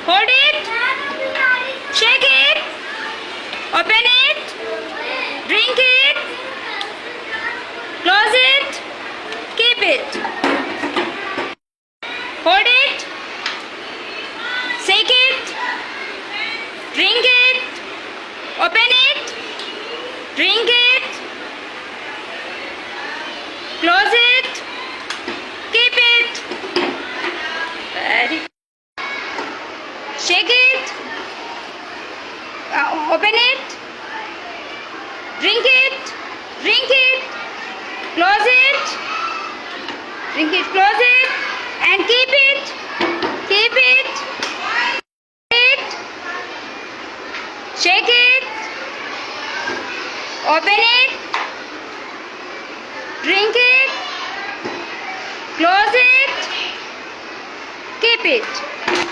Hold it. Shake it. Open it. Drink it. Close it. Keep it. Hold it. Shake it. Drink it. Open it. Drink it. Close it. Keep it. Very. Shake it. Open it. Drink it. Drink it. Close it. Drink it. Close it. And keep it. Keep it. Shake it. Open it. Drink it. Close it. Keep it.